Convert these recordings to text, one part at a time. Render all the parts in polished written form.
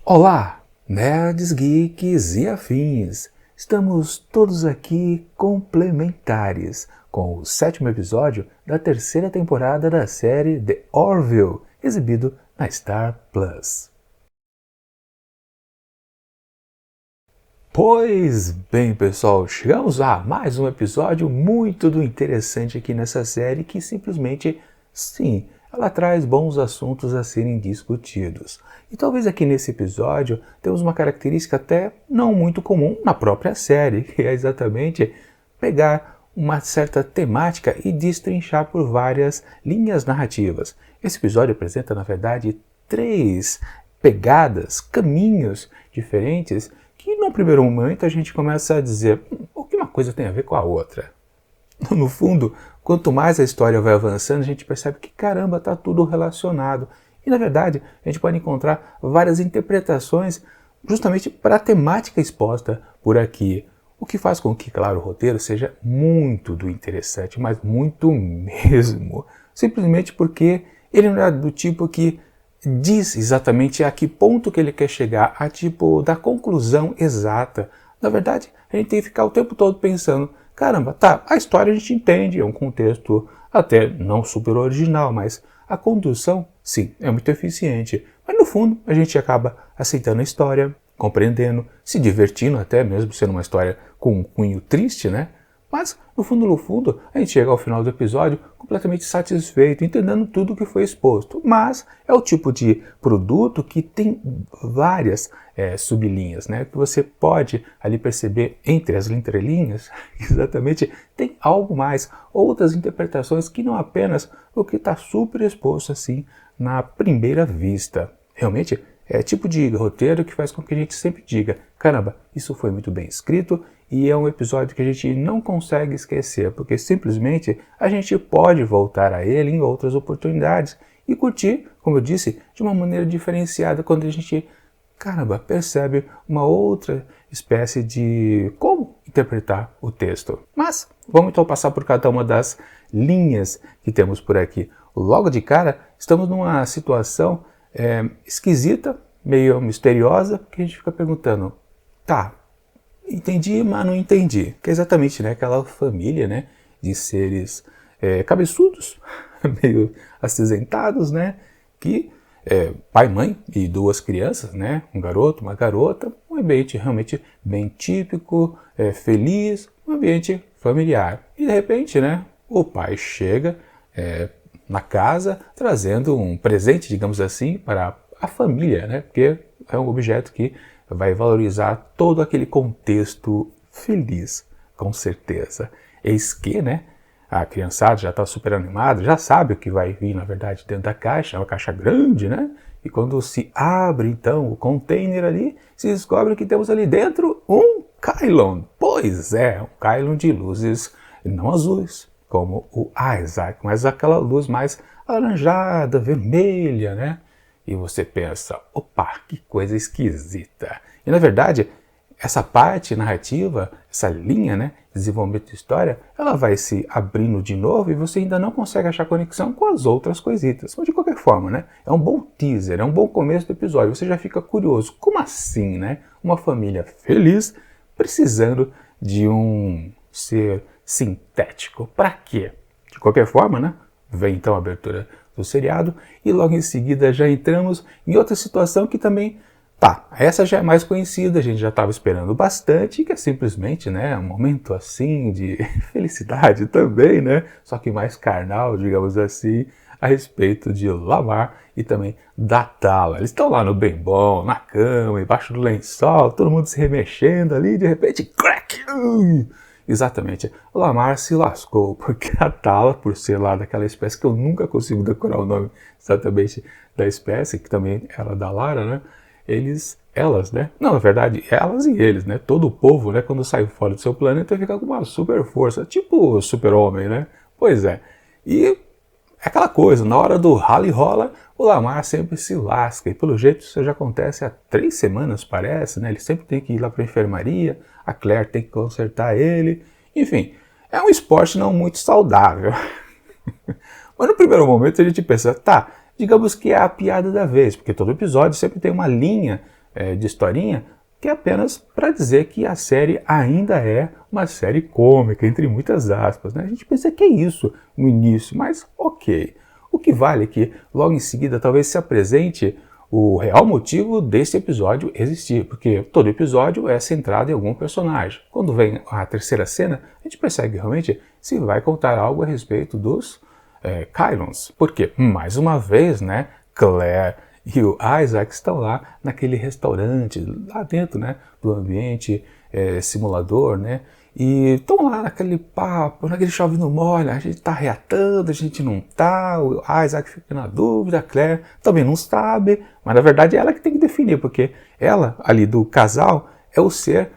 Olá, nerds, geeks e afins! Estamos todos aqui complementares com o 7º episódio da 3ª temporada da série The Orville, exibido na Star Plus. Pois bem, pessoal, chegamos a mais um episódio muito interessante aqui nessa série que simplesmente, sim, ela traz bons assuntos a serem discutidos. E talvez aqui nesse episódio temos uma característica até não muito comum na própria série, que é exatamente pegar uma certa temática e destrinchar por várias linhas narrativas. Esse episódio apresenta, na verdade, 3 pegadas, caminhos diferentes que no primeiro momento a gente começa a dizer o que uma coisa tem a ver com a outra. No fundo, quanto mais a história vai avançando, a gente percebe que caramba, está tudo relacionado. E na verdade, a gente pode encontrar várias interpretações justamente para a temática exposta por aqui. O que faz com que, claro, o roteiro seja muito do interessante, mas muito mesmo. Simplesmente porque ele não é do tipo que diz exatamente a que ponto que ele quer chegar, a tipo da conclusão exata. Na verdade, a gente tem que ficar o tempo todo pensando, caramba, tá, a história a gente entende, é um contexto até não super original, mas a condução, sim, é muito eficiente. Mas no fundo, a gente acaba aceitando a história, compreendendo, se divertindo até mesmo sendo uma história com um cunho triste, né? Mas, no fundo, a gente chega ao final do episódio completamente satisfeito, entendendo tudo o que foi exposto. Mas é o tipo de produto que tem várias sublinhas, né? Que você pode ali perceber entre as entrelinhas, exatamente, tem algo mais, outras interpretações que não apenas o que está super exposto assim na primeira vista. Realmente é tipo de roteiro que faz com que a gente sempre diga, caramba, isso foi muito bem escrito e é um episódio que a gente não consegue esquecer, porque simplesmente a gente pode voltar a ele em outras oportunidades e curtir, como eu disse, de uma maneira diferenciada quando a gente, caramba, percebe uma outra espécie de como interpretar o texto. Mas vamos então passar por cada uma das linhas que temos por aqui. Logo de cara, estamos numa situação esquisita, meio misteriosa, que a gente fica perguntando, tá, entendi, mas não entendi. Que é exatamente, né, aquela família, né, de seres cabeçudos, meio acinzentados, né, que pai, mãe e 2 crianças, né, um garoto, uma garota, um ambiente realmente bem típico, feliz, um ambiente familiar. E de repente, né, o pai chega na casa trazendo um presente, digamos assim, para a família, né? Porque é um objeto que vai valorizar todo aquele contexto feliz, com certeza. Eis que, né, a criançada já está super animada, já sabe o que vai vir, na verdade, dentro da caixa, é uma caixa grande, né? E quando se abre, então, o container ali, se descobre que temos ali dentro um Kylon. Pois é, um Kylon de luzes não azuis, como o Isaac, mas aquela luz mais alaranjada, vermelha, né? E você pensa, opa, que coisa esquisita. E na verdade, essa parte narrativa, essa linha, né, desenvolvimento de história, ela vai se abrindo de novo e você ainda não consegue achar conexão com as outras coisitas. Mas de qualquer forma, né, é um bom teaser, é um bom começo do episódio. Você já fica curioso, como assim, né? Uma família feliz precisando de um ser sintético. Para quê? De qualquer forma, né? Vem então a abertura do seriado e logo em seguida já entramos em outra situação que também, tá, essa já é mais conhecida, a gente já estava esperando bastante, que é simplesmente, né, um momento assim de felicidade também, né? Só que mais carnal, digamos assim, a respeito de Lamar e também da Tala. Eles estão lá no bem bom, na cama, embaixo do lençol, todo mundo se remexendo ali, de repente, crack! Exatamente, o Lamar se lascou, porque a Tala, por ser lá daquela espécie que eu nunca consigo decorar o nome exatamente da espécie, que também era da Lara, né? Elas, né? Não, na verdade, elas e eles, né? Todo o povo, né? Quando sai fora do seu planeta, fica com uma super força, tipo o super-homem, né? Pois é, e aquela coisa, na hora do rala e rola, o Lamar sempre se lasca, e pelo jeito isso já acontece há 3 semanas, parece, né? Ele sempre tem que ir lá para a enfermaria, a Claire tem que consertar ele, enfim, é um esporte não muito saudável. Mas no primeiro momento a gente pensa, tá, digamos que é a piada da vez, porque todo episódio sempre tem uma linha de historinha, que é apenas para dizer que a série ainda é uma série cômica, entre muitas aspas, né? A gente pensa que é isso no início, mas ok. O que vale é que logo em seguida talvez se apresente o real motivo desse episódio existir, porque todo episódio é centrado em algum personagem. Quando vem a terceira cena, a gente percebe realmente se vai contar algo a respeito dos Kylons. Porque, mais uma vez, né, Claire e o Isaac estão lá naquele restaurante, lá dentro, né, do ambiente simulador, né, e estão lá naquele papo, naquele chove no molho, a gente está reatando, a gente não está, o Isaac fica na dúvida, a Claire também não sabe, mas na verdade é ela que tem que definir, porque ela, ali do casal, é o ser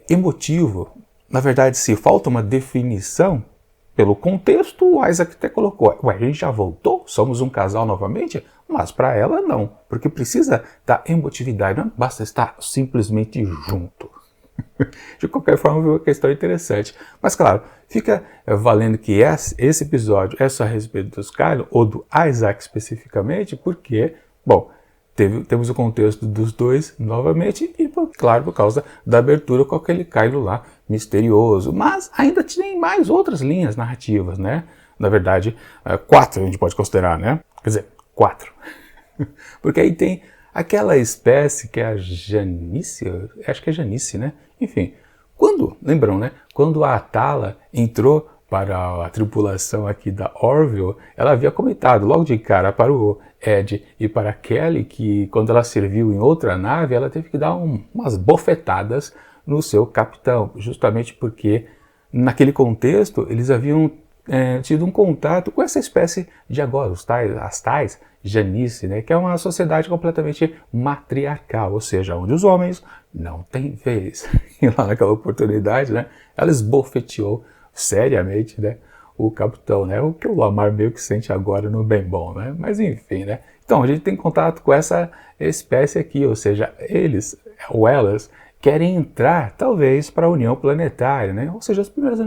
emotivo. Na verdade, se falta uma definição, pelo contexto, o Isaac até colocou, ué, a gente já voltou? Somos um casal novamente? Mas para ela não, porque precisa da emotividade, não basta estar simplesmente junto. De qualquer forma, a questão é interessante. Mas claro, fica valendo que esse episódio é só a respeito dos Kylo, ou do Isaac especificamente, porque, bom, temos o contexto dos dois novamente, e claro, por causa da abertura com aquele Kylo lá misterioso. Mas ainda tem mais outras linhas narrativas, né? Na verdade, 4 a gente pode considerar, né? Quer dizer, 4. Porque aí tem aquela espécie que é a Janice, acho que é Janice, né? Enfim, lembram, né? Quando a Atala entrou para a tripulação aqui da Orville, ela havia comentado logo de cara para o Ed e para a Kelly que quando ela serviu em outra nave, ela teve que dar umas bofetadas no seu capitão, justamente porque naquele contexto eles haviam tido um contato com essa espécie de agora, as tais Janice, né, que é uma sociedade completamente matriarcal, ou seja, onde os homens não têm vez. E lá naquela oportunidade, né, ela esbofeteou seriamente, né, o capitão, né, o que o Lamar meio que sente agora no bem bom, né, mas enfim, né. Então a gente tem contato com essa espécie aqui, ou seja, eles ou elas querem entrar talvez para a União Planetária, né, ou seja, as primeiras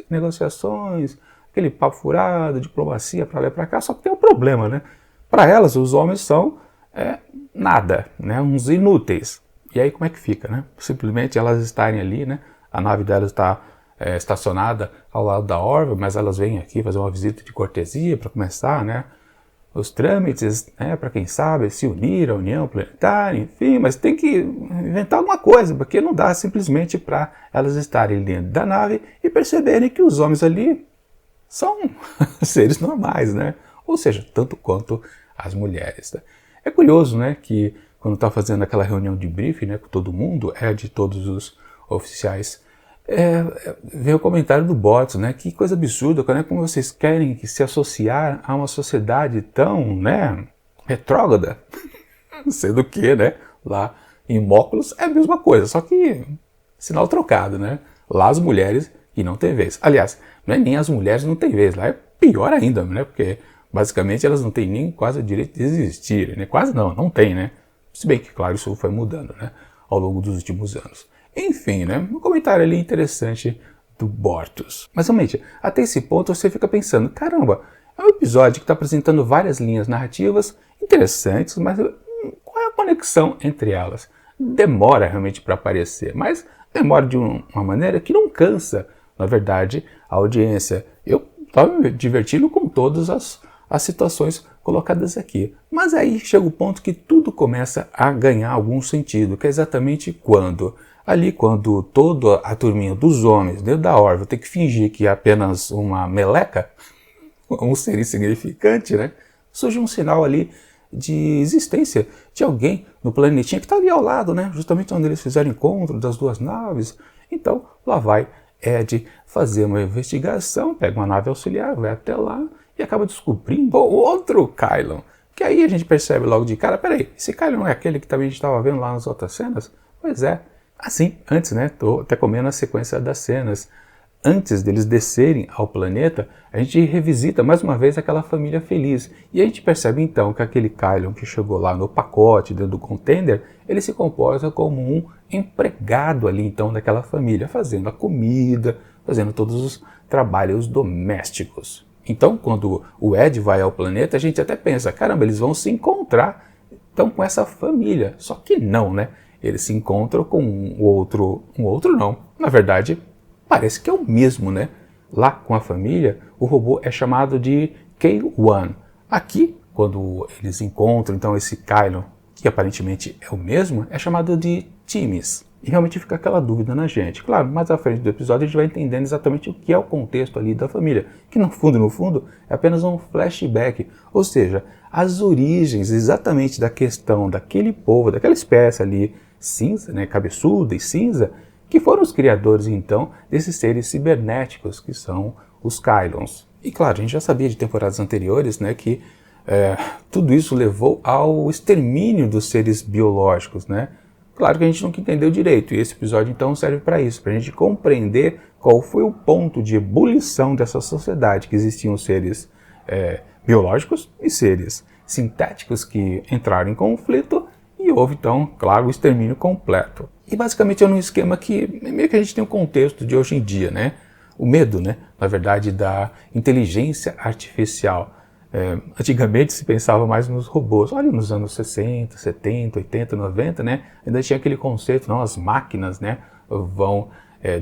negociações, aquele papo furado, diplomacia para lá e para cá, só que tem um problema, né? Para elas, os homens são nada, né? Uns inúteis. E aí como é que fica, né? Simplesmente elas estarem ali, né? A nave delas está estacionada ao lado da Orville, mas elas vêm aqui fazer uma visita de cortesia para começar, né? Os trâmites, né? Para quem sabe, se unir à União Planetária, enfim, mas tem que inventar alguma coisa, porque não dá simplesmente para elas estarem dentro da nave e perceberem que os homens ali são seres normais, né? Ou seja, tanto quanto as mulheres. Né? É curioso, né, que quando está fazendo aquela reunião de briefing, né, com todo mundo, de todos os oficiais, veio o comentário do Bots, né, que coisa absurda, né, como vocês querem se associar a uma sociedade tão, né, retrógrada, sendo que, né, lá em Móculos é a mesma coisa, só que sinal trocado, né, lá as mulheres que não têm vez. Aliás, não é nem as mulheres não têm vez, lá é pior ainda, né, porque basicamente elas não têm nem quase o direito de existir, né, quase não tem, né, se bem que, claro, isso foi mudando, né, ao longo dos últimos anos. Enfim, né, um comentário ali interessante do Bortus. Mas realmente, até esse ponto você fica pensando, caramba, é um episódio que está apresentando várias linhas narrativas interessantes, mas qual é a conexão entre elas? Demora realmente para aparecer, mas demora de uma maneira que não cansa, na verdade, a audiência. Eu estava me divertindo com todas as situações colocadas aqui. Mas aí chega o ponto que tudo começa a ganhar algum sentido, que é exatamente quando toda a turminha dos homens dentro da Orville tem que fingir que é apenas uma meleca, um ser insignificante, né? Surge um sinal ali de existência de alguém no planetinha que está ali ao lado, né? Justamente onde eles fizeram o encontro das duas naves. Então, lá vai Ed fazer uma investigação, pega uma nave auxiliar, vai até lá e acaba descobrindo o outro Kylon. Que aí a gente percebe logo de cara, peraí, esse Kylon não é aquele que também a gente estava vendo lá nas outras cenas? Pois é. Assim, antes, né? Tô até comendo a sequência das cenas. Antes deles descerem ao planeta, a gente revisita mais uma vez aquela família feliz. E a gente percebe então que aquele Kylon que chegou lá no pacote, dentro do contender, ele se comporta como um empregado ali então daquela família, fazendo a comida, fazendo todos os trabalhos domésticos. Então, quando o Ed vai ao planeta, a gente até pensa, caramba, eles vão se encontrar então com essa família. Só que não, né? eles se encontram com um outro não, na verdade, parece que é o mesmo, né? Lá com a família, o robô é chamado de K1. Aqui, quando eles encontram então esse Kylon, que aparentemente é o mesmo, é chamado de Timmins. E realmente fica aquela dúvida na gente. Claro, mais à frente do episódio a gente vai entendendo exatamente o que é o contexto ali da família, que no fundo, é apenas um flashback, ou seja, as origens exatamente da questão daquele povo, daquela espécie ali cinza, né, cabeçuda e cinza, que foram os criadores então desses seres cibernéticos que são os Kylons. E claro, a gente já sabia de temporadas anteriores, né, que tudo isso levou ao extermínio dos seres biológicos, né? Claro que a gente nunca entendeu direito, e esse episódio então serve para isso, para a gente compreender qual foi o ponto de ebulição dessa sociedade, que existiam seres biológicos e seres sintéticos que entraram em conflito, e houve então, claro, o extermínio completo. E basicamente é num esquema que meio que a gente tem um contexto de hoje em dia, né? O medo, né? Na verdade, da inteligência artificial. Antigamente se pensava mais nos robôs. Olha, nos anos 60, 70, 80, 90, né? Ainda tinha aquele conceito, não, as máquinas, né, vão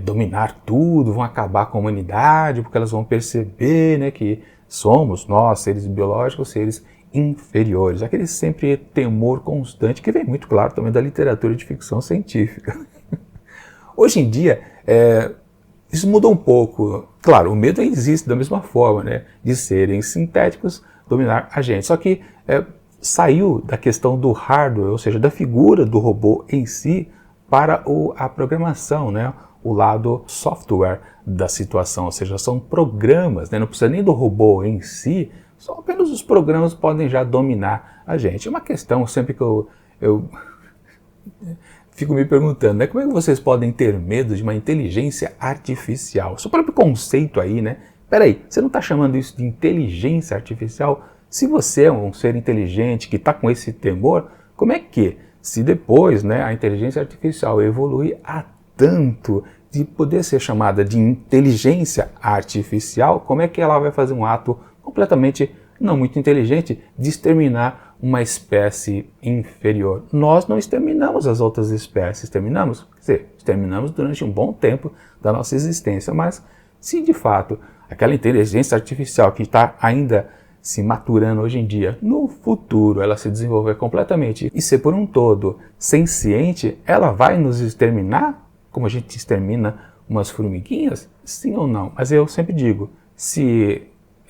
dominar tudo, vão acabar com a humanidade, porque elas vão perceber, né, que somos nós, seres biológicos, seres inferiores. Aquele sempre temor constante que vem muito claro também da literatura de ficção científica. Hoje em dia, isso mudou um pouco. Claro, o medo existe da mesma forma, né, de serem sintéticos dominar a gente. Só que saiu da questão do hardware, ou seja, da figura do robô em si, para a programação, né, o lado software da situação, ou seja, são programas, né, não precisa nem do robô em si, só apenas os programas podem já dominar a gente. É uma questão sempre que eu fico me perguntando, né, como é que vocês podem ter medo de uma inteligência artificial? O seu próprio conceito aí, né? Peraí, você não está chamando isso de inteligência artificial? Se você é um ser inteligente que está com esse temor, como é que, se depois, né, a inteligência artificial evoluir a tanto de poder ser chamada de inteligência artificial, como é que ela vai fazer um ato completamente não muito inteligente de exterminar uma espécie inferior? Nós não exterminamos as outras espécies, exterminamos? Quer dizer, exterminamos durante um bom tempo da nossa existência, mas se de fato aquela inteligência artificial que está ainda se maturando hoje em dia, no futuro ela se desenvolver completamente e ser por um todo senciente, ela vai nos exterminar como a gente extermina umas formiguinhas? Sim ou não? Mas eu sempre digo, se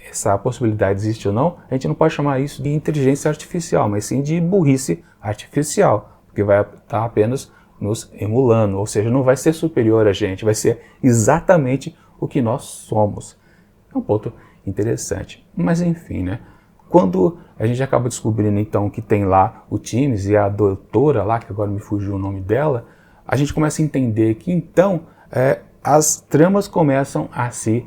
essa possibilidade existe ou não, a gente não pode chamar isso de inteligência artificial, mas sim de burrice artificial, porque vai estar apenas nos emulando, ou seja, não vai ser superior a gente, vai ser exatamente o que nós somos. É um ponto interessante. Mas enfim, né? Quando a gente acaba descobrindo então que tem lá o Timmins e a doutora lá, que agora me fugiu o nome dela, a gente começa a entender que então as tramas começam a se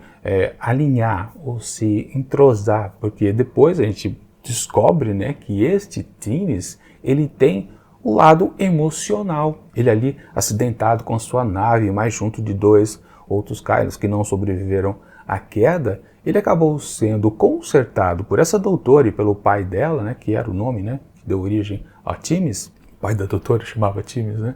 alinhar ou se entrosar, porque depois a gente descobre, né, que este Timmins, ele tem o lado emocional. Ele ali acidentado com a sua nave, mais junto de dois outros Kylons que não sobreviveram à queda, ele acabou sendo consertado por essa doutora e pelo pai dela, né, que era o nome, né, que deu origem a Timmins. O pai da doutora chamava Timmins, né?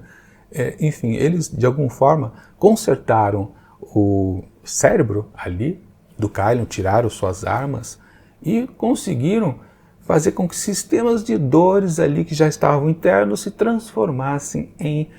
Enfim, eles de alguma forma consertaram o cérebro ali do Kylon, tiraram suas armas e conseguiram fazer com que sistemas de dores ali que já estavam internos se transformassem em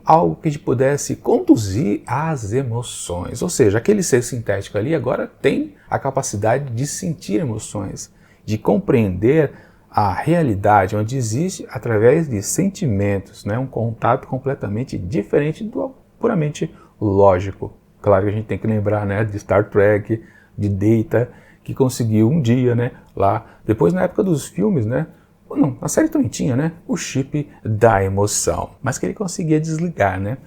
algo que pudesse conduzir às emoções. Ou seja, aquele ser sintético ali agora tem a capacidade de sentir emoções, de compreender a realidade onde existe através de sentimentos, né? Um contato completamente diferente do puramente lógico. Claro que a gente tem que lembrar, né, de Star Trek, de Data, que conseguiu um dia, né, lá, depois na época dos filmes, né, não, a série também tinha, né, o chip da emoção, mas que ele conseguia desligar, né,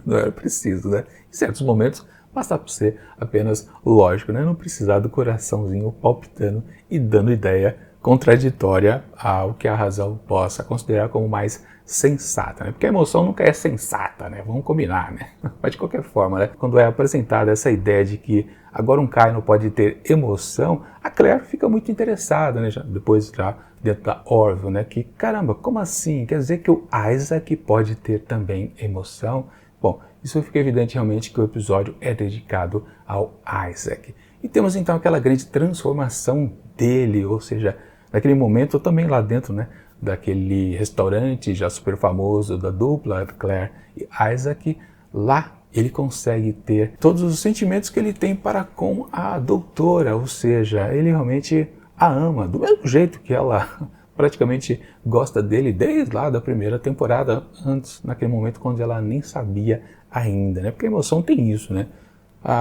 não era preciso, né, em certos momentos basta ser apenas lógico, né, não precisar do coraçãozinho palpitando e dando ideia contraditória ao que a razão possa considerar como mais sensata, né? Porque a emoção nunca é sensata, né? Vamos combinar, né? Mas de qualquer forma, né? Quando é apresentada essa ideia de que agora um Kylon pode ter emoção, a Claire fica muito interessada, né? Depois já dentro da Orville, né? Que, caramba, como assim? Quer dizer que o Isaac pode ter também emoção? Bom, isso fica evidente realmente que o episódio é dedicado ao Isaac. E temos então aquela grande transformação dele, ou seja, naquele momento também lá dentro, né? Daquele restaurante já super famoso da dupla Claire e Isaac, lá ele consegue ter todos os sentimentos que ele tem para com a doutora, ou seja, ele realmente a ama, do mesmo jeito que ela praticamente gosta dele desde lá da primeira temporada, antes, naquele momento quando ela nem sabia ainda, né? Porque a emoção tem isso, né?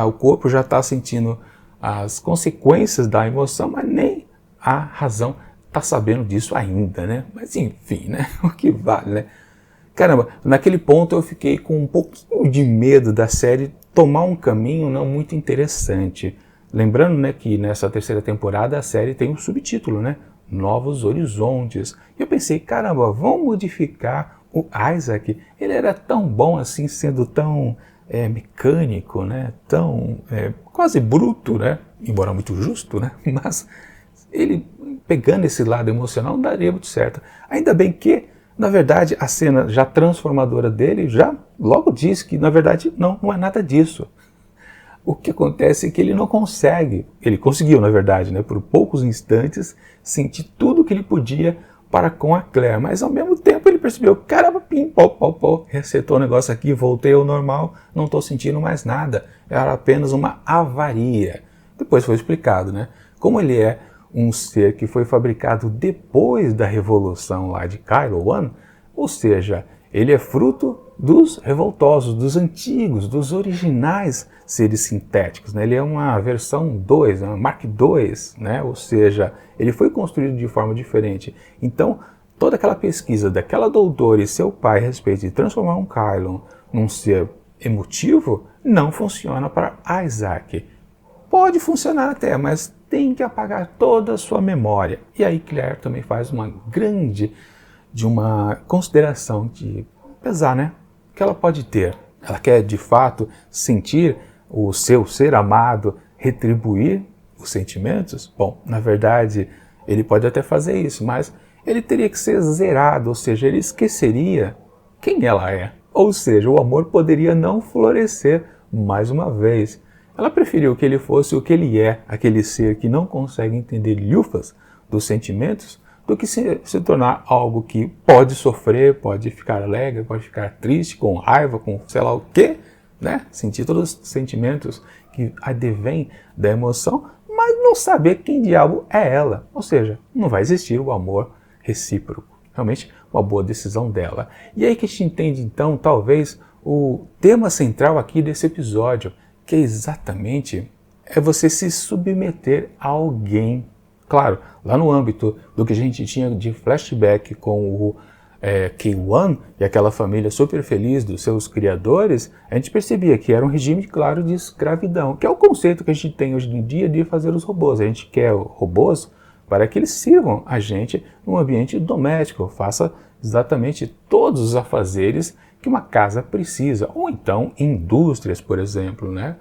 O corpo já está sentindo as consequências da emoção, mas nem a razão está sabendo disso ainda, né? Mas enfim, né? O que vale, né? Caramba, naquele ponto eu fiquei com um pouquinho de medo da série tomar um caminho não muito interessante. Lembrando, né, que nessa terceira temporada a série tem um subtítulo, né? Novos Horizontes. E eu pensei, caramba, vão modificar o Isaac? Ele era tão bom assim, sendo tão mecânico, né? Tão quase bruto, né? Embora muito justo, né? Mas ele pegando esse lado emocional não daria muito certo. Ainda bem que, na verdade, a cena já transformadora dele já logo diz que, na verdade, não é nada disso. O que acontece é que ele não consegue, ele conseguiu, na verdade, né, por poucos instantes, sentir tudo que ele podia para com a Claire, mas ao mesmo tempo ele percebeu, caramba, pim, pó, resetou o negócio aqui, voltei ao normal, não estou sentindo mais nada, era apenas uma avaria. Depois foi explicado, né, como ele é um ser que foi fabricado depois da revolução lá de Kylo One, ou seja, ele é fruto dos revoltosos, dos antigos, dos originais seres sintéticos, né? Ele é uma versão 2, uma Mark II, né? Ou seja, ele foi construído de forma diferente. Então, toda aquela pesquisa daquela doutora e seu pai a respeito de transformar um Kylo num ser emotivo não funciona para Isaac. Pode funcionar até, mas tem que apagar toda a sua memória. E aí Claire também faz uma consideração de pesar, né? Que ela pode ter. Ela quer, de fato, sentir o seu ser amado, retribuir os sentimentos? Bom, na verdade, ele pode até fazer isso, mas ele teria que ser zerado, ou seja, ele esqueceria quem ela é. Ou seja, o amor poderia não florescer mais uma vez. Ela preferiu que ele fosse o que ele é, aquele ser que não consegue entender lhufas dos sentimentos, do que se tornar algo que pode sofrer, pode ficar alegre, pode ficar triste, com raiva, com sei lá o quê, né? Sentir todos os sentimentos que advêm da emoção, mas não saber quem diabo é ela. Ou seja, não vai existir o amor recíproco. Realmente, uma boa decisão dela. E aí que a gente entende, então, talvez, o tema central aqui desse episódio, que é exatamente você se submeter a alguém. Claro, lá no âmbito do que a gente tinha de flashback com o K-1 e aquela família super feliz dos seus criadores, a gente percebia que era um regime, claro, de escravidão, que é o conceito que a gente tem hoje em dia de fazer os robôs. A gente quer robôs para que eles sirvam a gente num ambiente doméstico, faça exatamente todos os afazeres que uma casa precisa, ou então indústrias, por exemplo, né?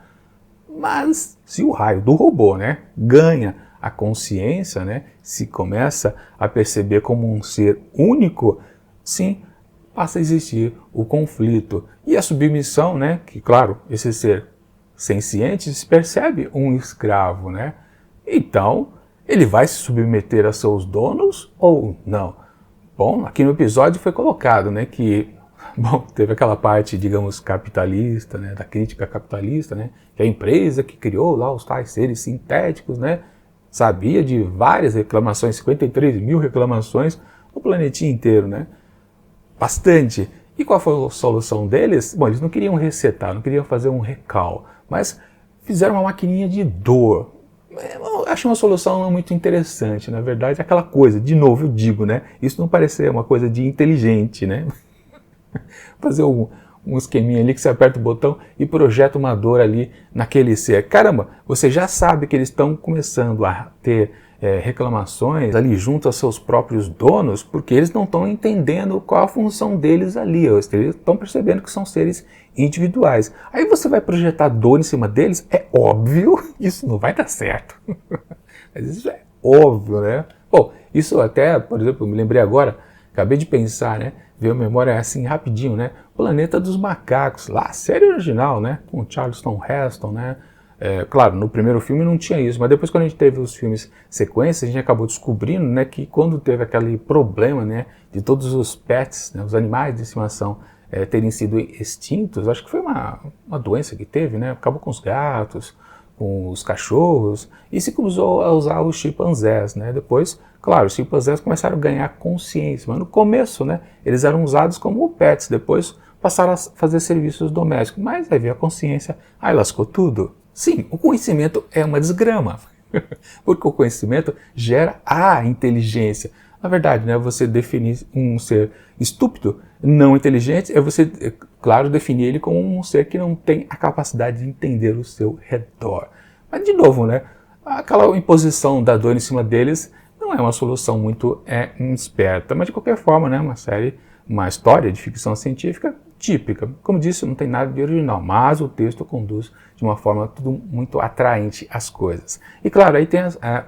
Mas se o raio do robô, né, ganha a consciência, né, se começa a perceber como um ser único, sim, passa a existir o conflito. E a submissão, né, que claro, esse ser senciente se percebe um escravo, né? Então, ele vai se submeter a seus donos ou não? Bom, aqui no episódio foi colocado, né, que teve aquela parte, digamos, capitalista, né, da crítica capitalista, né, que a empresa que criou lá os tais seres sintéticos, né, sabia de várias reclamações, 53 mil reclamações no planetinha inteiro, né? Bastante. E qual foi a solução deles? Bom, eles não queriam resetar, não queriam fazer um recal, mas fizeram uma maquininha de dor. Eu acho uma solução não muito interessante, na verdade, aquela coisa, de novo eu digo, né? Isso não parece uma coisa de inteligente, né? Fazer um esqueminha ali que você aperta o botão e projeta uma dor ali naquele ser. Caramba, você já sabe que eles estão começando a ter reclamações ali junto aos seus próprios donos, porque eles não estão entendendo qual a função deles ali. Eles estão percebendo que são seres individuais. Aí você vai projetar dor em cima deles, é óbvio, isso não vai dar certo. Mas isso é óbvio, né? Bom, Isso até, por exemplo, eu me lembrei agora, acabei de pensar, né? Veio a memória assim rapidinho, né? Planeta dos Macacos, lá, a série original, né? Com Charlton Heston, né? Claro, no primeiro filme não tinha isso, mas depois quando a gente teve os filmes sequência, a gente acabou descobrindo, né, que quando teve aquele problema, né, de todos os pets, né, os animais de estimação terem sido extintos, acho que foi uma doença que teve, né? Acabou com os gatos, com os cachorros, e se começou a usar os chimpanzés, né? Depois, claro, os chimpanzés começaram a ganhar consciência, mas no começo, né, eles eram usados como pets, depois passaram a fazer serviços domésticos, mas aí veio a consciência, aí lascou tudo. Sim, o conhecimento é uma desgrama, porque o conhecimento gera a inteligência. Na verdade, né, você definir um ser estúpido, não inteligente, é você, claro, definir ele como um ser que não tem a capacidade de entender o seu redor. Mas, de novo, né, aquela imposição da dor em cima deles não é uma solução muito esperta. Mas, de qualquer forma, né, uma história de ficção científica típica. Como disse, não tem nada de original, mas o texto conduz de uma forma tudo muito atraente às coisas. E, claro, aí tem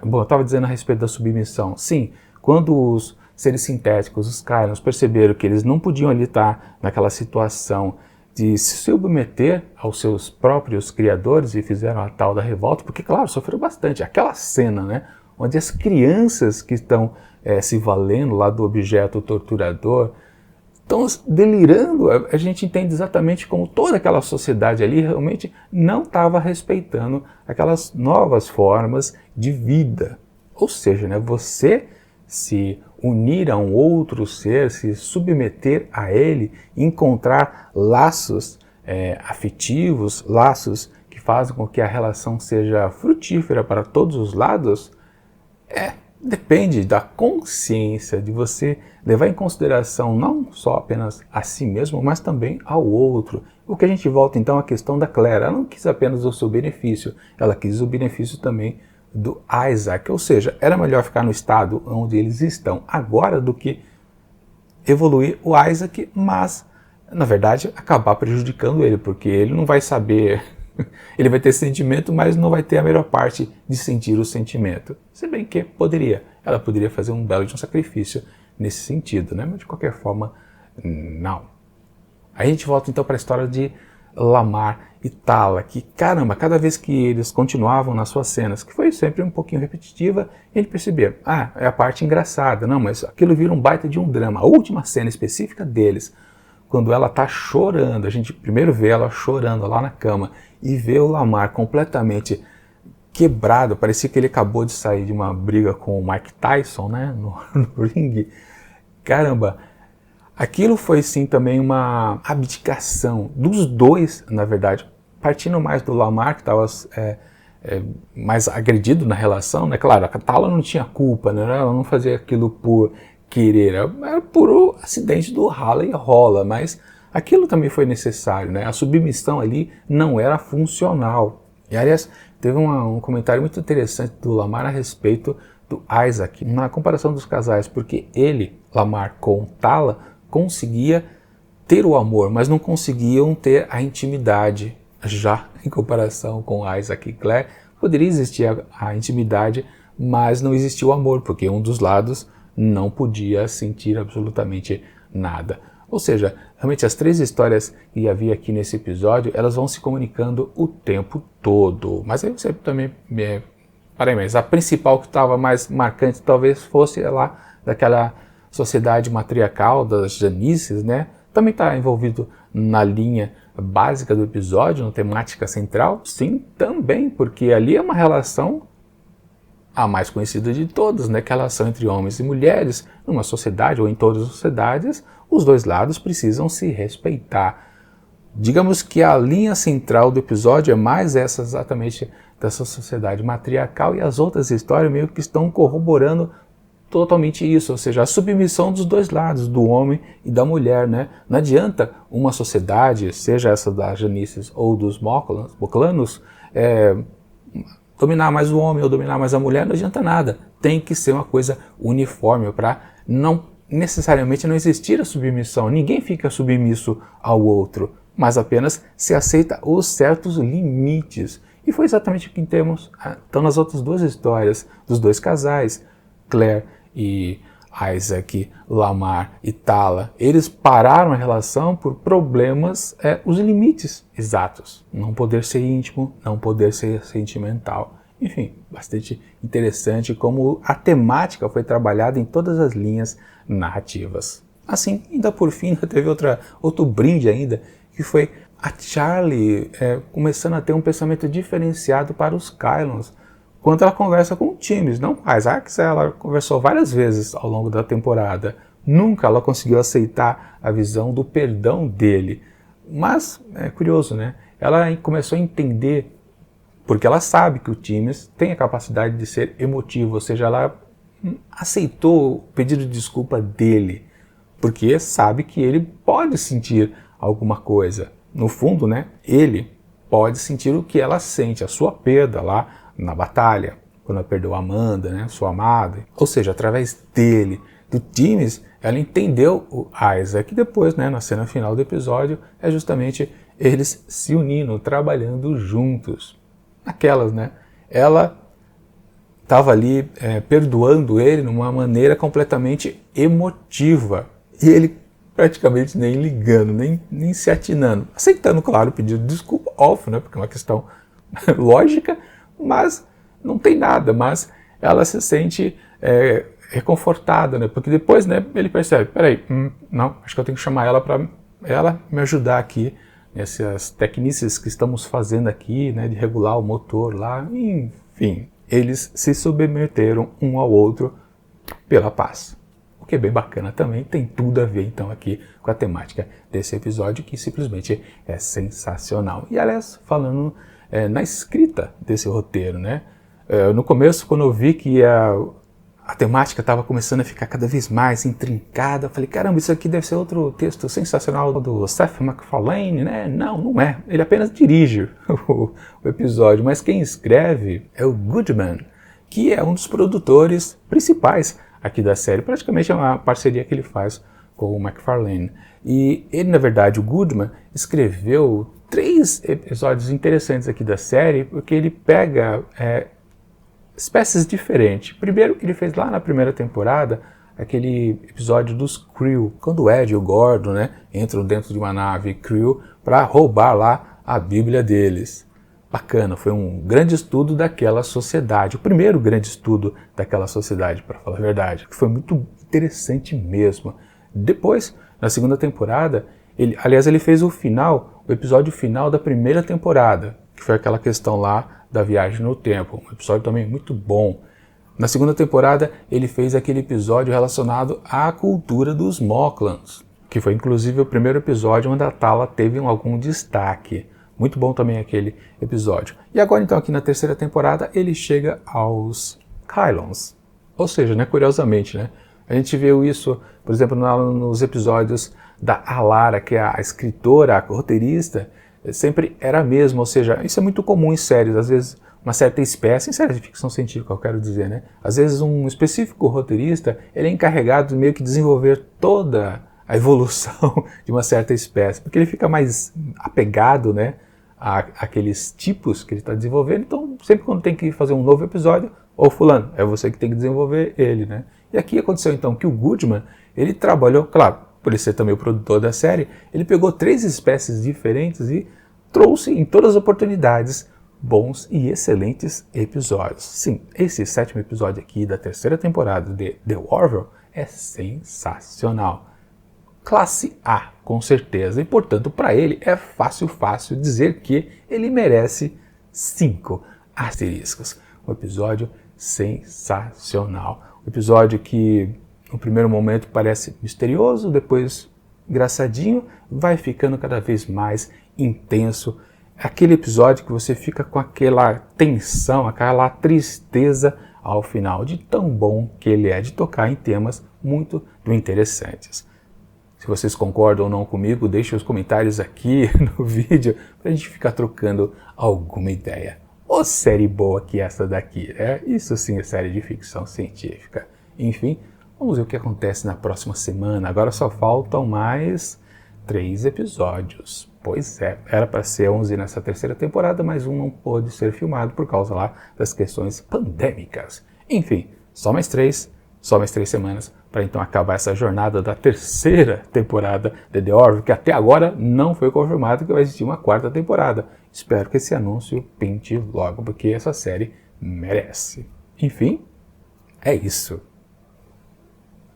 bom, eu estava dizendo a respeito da submissão. Sim, quando os seres sintéticos, os Kylons, perceberam que eles não podiam ali estar naquela situação de se submeter aos seus próprios criadores e fizeram a tal da revolta, porque, claro, sofreram bastante. Aquela cena, né, onde as crianças que estão se valendo lá do objeto torturador estão delirando, a gente entende exatamente como toda aquela sociedade ali realmente não estava respeitando aquelas novas formas de vida. Ou seja, né, você se unir a um outro ser, se submeter a ele, encontrar laços afetivos, laços que fazem com que a relação seja frutífera para todos os lados, depende da consciência, de você levar em consideração não só apenas a si mesmo, mas também ao outro. O que a gente volta então à questão da Claire. Ela não quis apenas o seu benefício, ela quis o benefício também do Isaac. Ou seja, era melhor ficar no estado onde eles estão agora do que evoluir o Isaac, mas, na verdade, acabar prejudicando ele, porque ele não vai saber... Ele vai ter sentimento, mas não vai ter a melhor parte de sentir o sentimento. Se bem que ela poderia fazer um belo de um sacrifício nesse sentido, né? Mas de qualquer forma, não. Aí a gente volta então para a história de Lamar e Tala, que caramba, cada vez que eles continuavam nas suas cenas, que foi sempre um pouquinho repetitiva, a gente percebia, é a parte engraçada, não, mas aquilo vira um baita de um drama. A última cena específica deles, quando ela está chorando, a gente primeiro vê ela chorando lá na cama e vê o Lamar completamente quebrado, parecia que ele acabou de sair de uma briga com o Mike Tyson, né, no ringue. Caramba, aquilo foi sim também uma abdicação dos dois, na verdade, partindo mais do Lamar, que estava mais agredido na relação, né, claro, a Tala não tinha culpa, né, ela não fazia aquilo por querer, era por acidente do rala e rola, mas aquilo também foi necessário, né? A submissão ali não era funcional. E aliás, teve um comentário muito interessante do Lamar a respeito do Isaac, na comparação dos casais, porque ele, Lamar com Tala, conseguia ter o amor, mas não conseguiam ter a intimidade. Já em comparação com Isaac e Claire, poderia existir a intimidade, mas não existia o amor, porque um dos lados não podia sentir absolutamente nada. Ou seja, realmente as três histórias que havia aqui nesse episódio, elas vão se comunicando o tempo todo. Mas aí você também... mas a principal que estava mais marcante talvez fosse lá daquela sociedade matriarcal das Janices, né? Também está envolvido na linha básica do episódio, na temática central. Sim, também, porque ali é uma relação a mais conhecida de todas, né? Que é a relação entre homens e mulheres. Numa sociedade ou em todas as sociedades, os dois lados precisam se respeitar. Digamos que a linha central do episódio é mais essa exatamente dessa sociedade matriarcal, e as outras histórias meio que estão corroborando totalmente isso, ou seja, a submissão dos dois lados, do homem e da mulher, né? Não adianta uma sociedade, seja essa das Janices ou dos Moclanos, dominar mais o homem ou dominar mais a mulher, não adianta nada. Tem que ser uma coisa uniforme para não necessariamente não existir a submissão. Ninguém fica submisso ao outro, mas apenas se aceita os certos limites. E foi exatamente o que temos então nas outras duas histórias dos dois casais, Claire e Isaac, Lamar e Tala, eles pararam a relação por problemas, os limites exatos. Não poder ser íntimo, não poder ser sentimental. Enfim, bastante interessante como a temática foi trabalhada em todas as linhas narrativas. Assim, ainda por fim, teve outro brinde ainda, que foi a Charlie começando a ter um pensamento diferenciado para os Kylons, quando ela conversa com o Timmins, não com Isaac, ela conversou várias vezes ao longo da temporada. Nunca ela conseguiu aceitar a visão do perdão dele. Mas, é curioso, né? Ela começou a entender, porque ela sabe que o Timmins tem a capacidade de ser emotivo, ou seja, ela aceitou o pedido de desculpa dele, porque sabe que ele pode sentir alguma coisa. No fundo, né? Ele pode sentir o que ela sente, a sua perda lá na batalha, quando ela perdeu a Amanda, né, sua amada. Ou seja, através dele, do Timmins, ela entendeu o Isaac. Depois, né, na cena final do episódio, é justamente eles se unindo, trabalhando juntos. Aquelas, né? Ela estava ali perdoando ele de uma maneira completamente emotiva. E ele praticamente nem ligando, nem se atinando. Aceitando, claro, o pedido de desculpa, óbvio, né, porque é uma questão lógica, mas não tem nada, mas ela se sente reconfortada, né? Porque depois, né, ele percebe, peraí, não, acho que eu tenho que chamar ela para ela me ajudar aqui nessas tecnices que estamos fazendo aqui, né, de regular o motor lá, enfim, eles se submeteram um ao outro pela paz. O que é bem bacana também, tem tudo a ver então aqui com a temática desse episódio, que simplesmente é sensacional. E aliás, falando na escrita desse roteiro, né? No começo, quando eu vi que a temática estava começando a ficar cada vez mais intrincada, eu falei, caramba, isso aqui deve ser outro texto sensacional do Seth MacFarlane, né? Não, não é. Ele apenas dirige o episódio, mas quem escreve é o Goodman, que é um dos produtores principais aqui da série. Praticamente é uma parceria que ele faz com o MacFarlane. E ele, na verdade, o Goodman, escreveu 3 episódios interessantes aqui da série, porque ele pega espécies diferentes. Primeiro, ele fez lá na primeira temporada aquele episódio dos Creel, quando o Ed e o Gordon, né, entram dentro de uma nave Creel para roubar lá a Bíblia deles. Bacana, foi um grande estudo daquela sociedade, o primeiro grande estudo daquela sociedade, para falar a verdade, que foi muito interessante mesmo. Depois, na segunda temporada, ele fez o episódio final da primeira temporada, que foi aquela questão lá da viagem no tempo, um episódio também muito bom. Na segunda temporada, ele fez aquele episódio relacionado à cultura dos Moclans, que foi inclusive o primeiro episódio onde a Tala teve algum destaque. Muito bom também aquele episódio. E agora então aqui na terceira temporada ele chega aos Kylons. Ou seja, né, curiosamente, né, a gente viu isso, por exemplo, nos episódios da Alara, que é a escritora, a roteirista, sempre era a mesma. Ou seja, isso é muito comum em séries. Às vezes uma certa espécie, em séries de ficção científica eu quero dizer, né, às vezes um específico roteirista ele é encarregado de meio que desenvolver toda a evolução de uma certa espécie, porque ele fica mais apegado, né, àqueles tipos que ele está desenvolvendo. Então, sempre quando tem que fazer um novo episódio, fulano, é você que tem que desenvolver ele, né? E aqui aconteceu então que o Goodman, ele trabalhou, claro, por ele ser também o produtor da série, ele pegou 3 espécies diferentes e trouxe em todas as oportunidades bons e excelentes episódios. Sim, esse 7º episódio aqui da terceira temporada de The Orville é sensacional. Classe A, com certeza, e portanto para ele é fácil dizer que ele merece 5 asteriscos. Um episódio sensacional. Um episódio que no primeiro momento parece misterioso, depois engraçadinho, vai ficando cada vez mais intenso. Aquele episódio que você fica com aquela tensão, aquela tristeza ao final, de tão bom que ele é de tocar em temas muito interessantes. Se vocês concordam ou não comigo, deixem os comentários aqui no vídeo para a gente ficar trocando alguma ideia. Ô série boa que essa daqui, né? Isso sim é série de ficção científica. Enfim, vamos ver o que acontece na próxima semana. Agora só faltam mais 3 episódios. Pois é, era para ser 11 nessa terceira temporada, mas um não pôde ser filmado por causa lá das questões pandêmicas. Enfim, só mais 3 Só mais 3 semanas para então acabar essa jornada da terceira temporada de The Orville, que até agora não foi confirmado que vai existir uma 4ª temporada. Espero que esse anúncio pinte logo, porque essa série merece. Enfim, é isso.